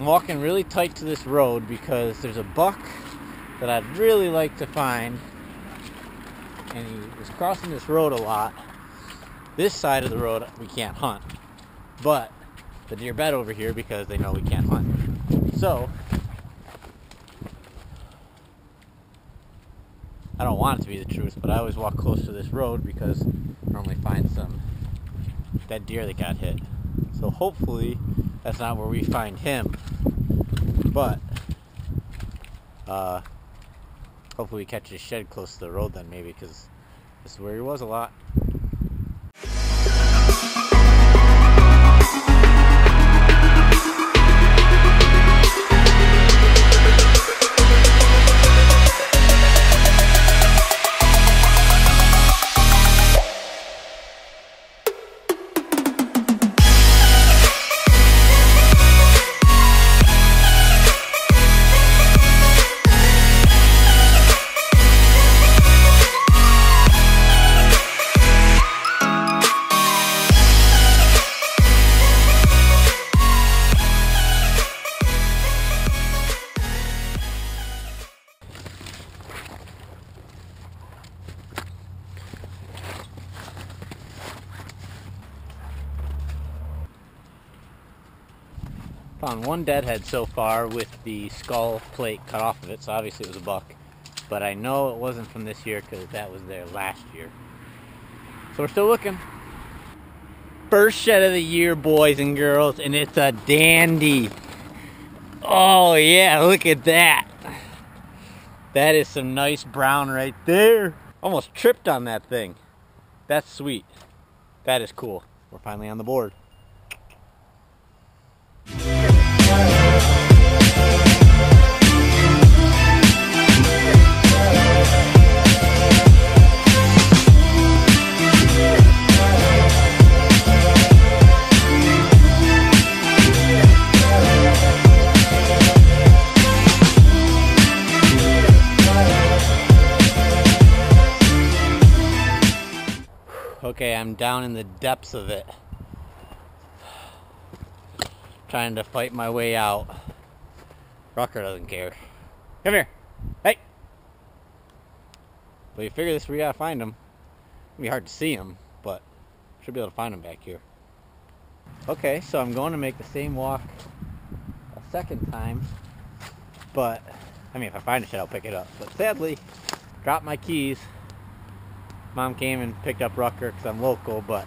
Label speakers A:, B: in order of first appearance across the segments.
A: I'm walking really tight to this road because there's a buck that I'd really like to find, and he was crossing this road a lot. This side of the road we can't hunt, but the deer bed over here because they know we can't hunt. So I don't want it to be the truth, but I always walk close to this road because I normally find some dead deer that got hit. So hopefully that's not where we find him, but hopefully we catch his shed close to the road then, maybe, because this is where he was a lot. Found one deadhead so far with the skull plate cut off of it, so obviously it was a buck. But I know it wasn't from this year because that was there last year. So we're still looking. First shed of the year, boys and girls, and it's a dandy. Oh yeah, look at that. That is some nice brown right there. Almost tripped on that thing. That's sweet. That is cool. We're finally on the board. Okay, I'm down in the depths of it, trying to fight my way out. Rucker doesn't care. Come here. Hey! Well, you figure this, we gotta find him. It'll be hard to see him, but should be able to find him back here. Okay, so I'm going to make the same walk a second time, but, I mean, if I find a shit, I'll pick it up. But sadly, dropped my keys. Mom came and picked up Rucker because I'm local, but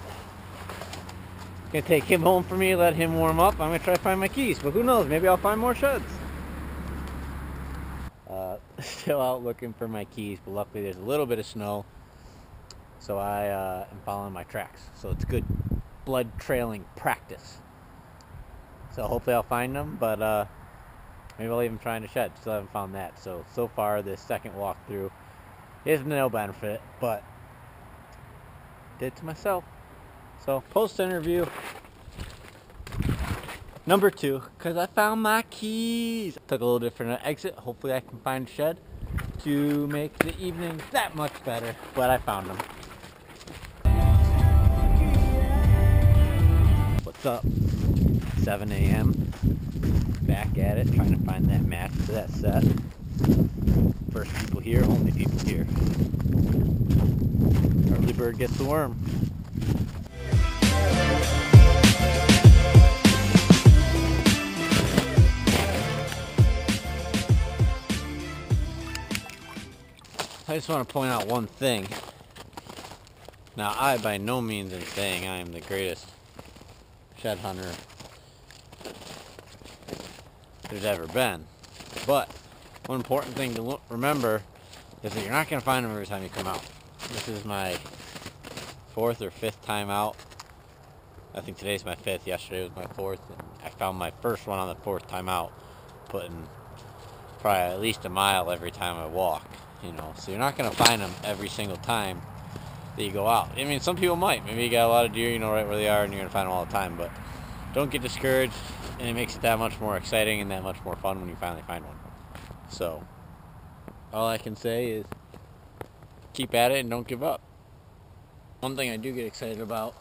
A: gonna take him home for me, let him warm up. I'm gonna try to find my keys, but who knows, maybe I'll find more sheds. Still out looking for my keys, but luckily there's a little bit of snow, so I am following my tracks. So it's good blood trailing practice. So hopefully I'll find them, but maybe I'll even try in the shed. Still haven't found that. So far this second walkthrough is no benefit, but did it to myself. So post interview number 2, because I found my keys. Took a little different exit. Hopefully I can find a shed to make the evening that much better, but I found them. What's up? 7 a.m. Back at it, trying to find that match to that set. First people here, only people here. Early bird gets the worm. I just want to point out one thing. Now, I by no means am saying I am the greatest shed hunter there's ever been, but one important thing to remember is that you're not going to find them every time you come out. This is my 4th or 5th time out. I think today's my 5th. Yesterday was my 4th. And I found my first one on the 4th time out, putting probably at least a mile every time I walk. You know, so you're not going to find them every single time that you go out. I mean, some people might. Maybe you got a lot of deer, you know right where they are, and you're going to find them all the time. But don't get discouraged, and it makes it that much more exciting and that much more fun when you finally find one. So, all I can say is keep at it and don't give up. One thing I do get excited about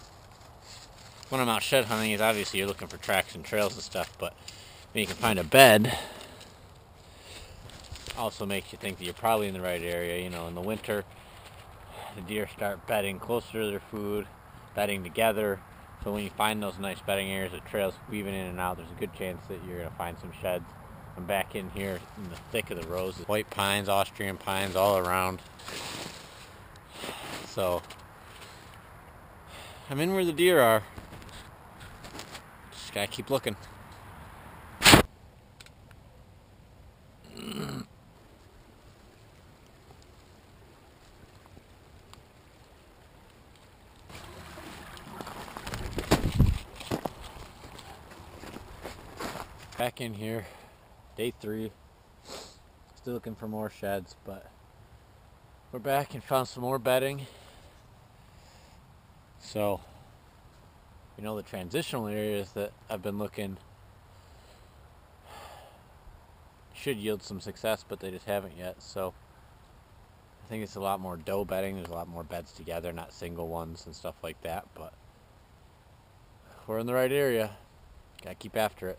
A: when I'm out shed hunting is obviously you're looking for tracks and trails and stuff, but when you can find a bed, also makes you think that you're probably in the right area. You know, in the winter, the deer start bedding closer to their food, bedding together. So when you find those nice bedding areas with trails weaving in and out, there's a good chance that you're going to find some sheds. I'm back in here in the thick of the roses. White pines, Austrian pines all around. So I'm in where the deer are. Just gotta keep looking. Back in here, day 3. Still looking for more sheds, but we're back and found some more bedding. So, you know, the transitional areas that I've been looking should yield some success, but they just haven't yet. So I think it's a lot more doe bedding. There's a lot more beds together, not single ones and stuff like that. But we're in the right area. Gotta keep after it.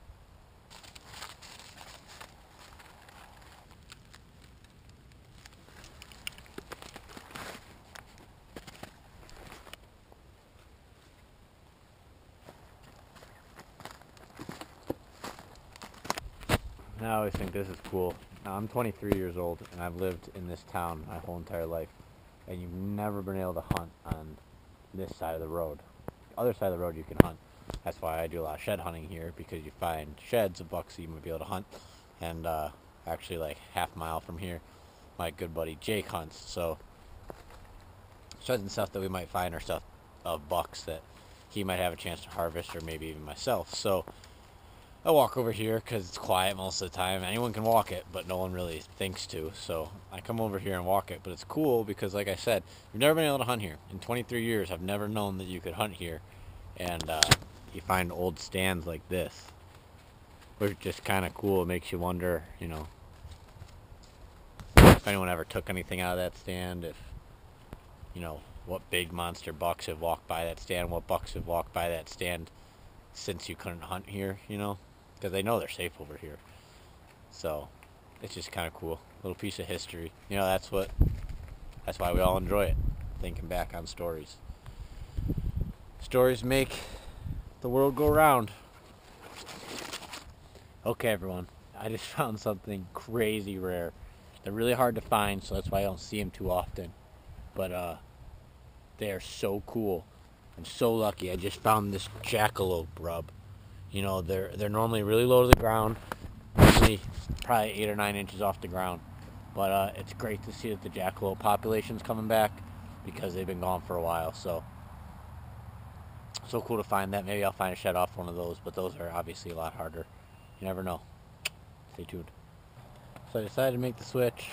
A: I always think this is cool. Now, I'm 23 years old and I've lived in this town my whole entire life, and you've never been able to hunt on this side of the road. The other side of the road you can hunt. That's why I do a lot of shed hunting here, because you find sheds of bucks that you might be able to hunt. And actually, like half mile from here, my good buddy Jake hunts. So sheds and stuff that we might find are stuff of bucks that he might have a chance to harvest, or maybe even myself. So I walk over here because it's quiet most of the time. Anyone can walk it, but no one really thinks to. So I come over here and walk it. But it's cool because, like I said, we've never been able to hunt here. In 23 years, I've never known that you could hunt here. And you find old stands like this, which is just kind of cool. It makes you wonder, you know, if anyone ever took anything out of that stand, if, you know, what big monster bucks have walked by that stand, what bucks have walked by that stand since you couldn't hunt here, you know, because they know they're safe over here. So it's just kind of cool, little piece of history. You know, that's why we all enjoy it, thinking back on stories. Stories make the world go round. Okay, everyone, I just found something crazy rare. They're really hard to find, so that's why I don't see them too often. But they are so cool. I'm so lucky. I just found this jackalope rub. You know, they're normally really low to the ground, only probably 8 or 9 inches off the ground. But it's great to see that the jackalope population's coming back, because they've been gone for a while. So cool to find that. Maybe I'll find a shed off one of those, but those are obviously a lot harder. You never know. Stay tuned. So I decided to make the switch.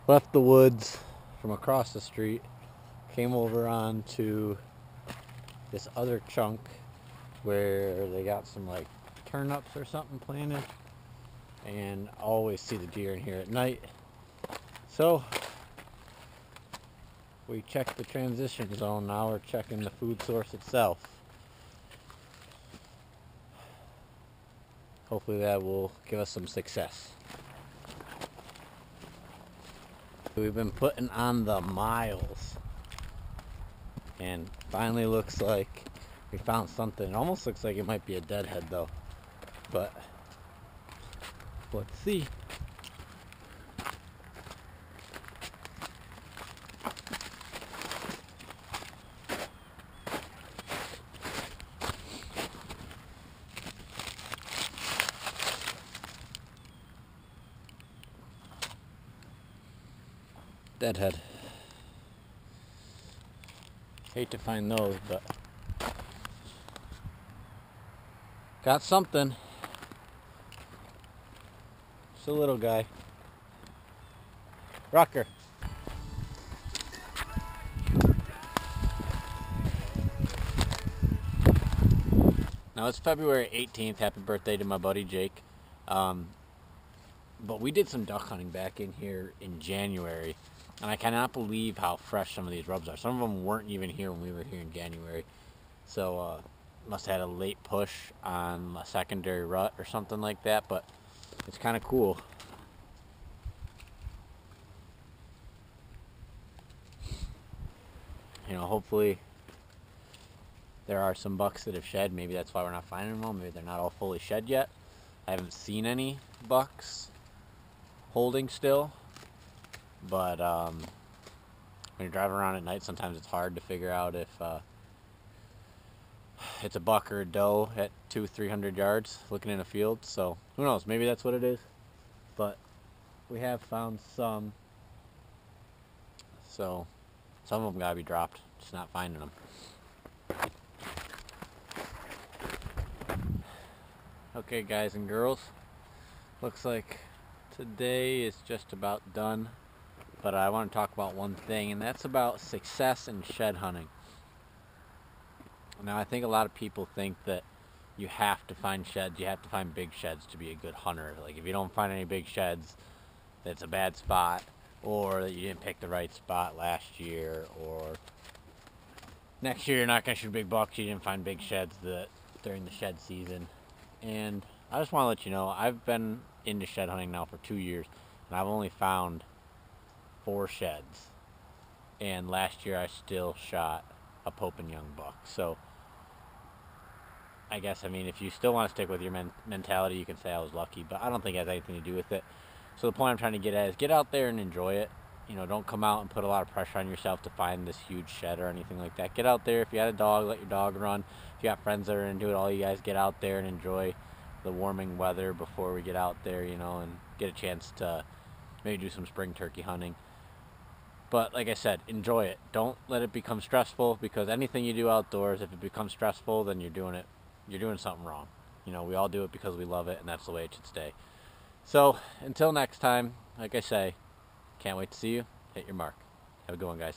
A: Left the woods from across the street, came over onto this other chunk where they got some like turnips or something planted, and I always see the deer in here at night. So we checked the transition zone. Now we're checking the food source itself. Hopefully that will give us some success. We've been putting on the miles, and finally looks like we found something. It almost looks like it might be a deadhead though, but let's see. Deadhead. Hate to find those, but got something. It's a little guy. Rucker. Now it's February 18th. Happy birthday to my buddy Jake. But we did some duck hunting back in here in January, and I cannot believe how fresh some of these rubs are. Some of them weren't even here when we were here in January. So must have had a late push on a secondary rut or something like that, but it's kind of cool. You know, hopefully there are some bucks that have shed. Maybe that's why we're not finding them all. Maybe they're not all fully shed yet. I haven't seen any bucks holding still, but when you're driving around at night, sometimes it's hard to figure out if it's a buck or a doe at 200-300 yards looking in a field. So who knows, maybe that's what it is, but we have found some, so some of them gotta be dropped, just not finding them. Okay, guys and girls, looks like today is just about done, but I want to talk about one thing, and that's about success in shed hunting. Now, I think a lot of people think that you have to find sheds, you have to find big sheds to be a good hunter. Like, if you don't find any big sheds, that's a bad spot, or that you didn't pick the right spot last year, or next year you're not going to shoot big bucks, you didn't find big sheds during the shed season. And I just want to let you know, I've been into shed hunting now for 2 years, and I've only found 4 sheds. And last year I still shot a Pope and Young buck. So I guess, I mean, if you still want to stick with your mentality, you can say I was lucky, but I don't think it has anything to do with it. So the point I'm trying to get at is get out there and enjoy it. You know, don't come out and put a lot of pressure on yourself to find this huge shed or anything like that. Get out there. If you had a dog, let your dog run. If you got friends that are into it, all you guys get out there and enjoy the warming weather before we get out there, you know, and get a chance to maybe do some spring turkey hunting. But like I said, enjoy it. Don't let it become stressful, because anything you do outdoors, if it becomes stressful, then you're doing something wrong. You know, we all do it because we love it, and that's the way it should stay. So until next time, like I say, can't wait to see you. Hit your mark. Have a good one, guys.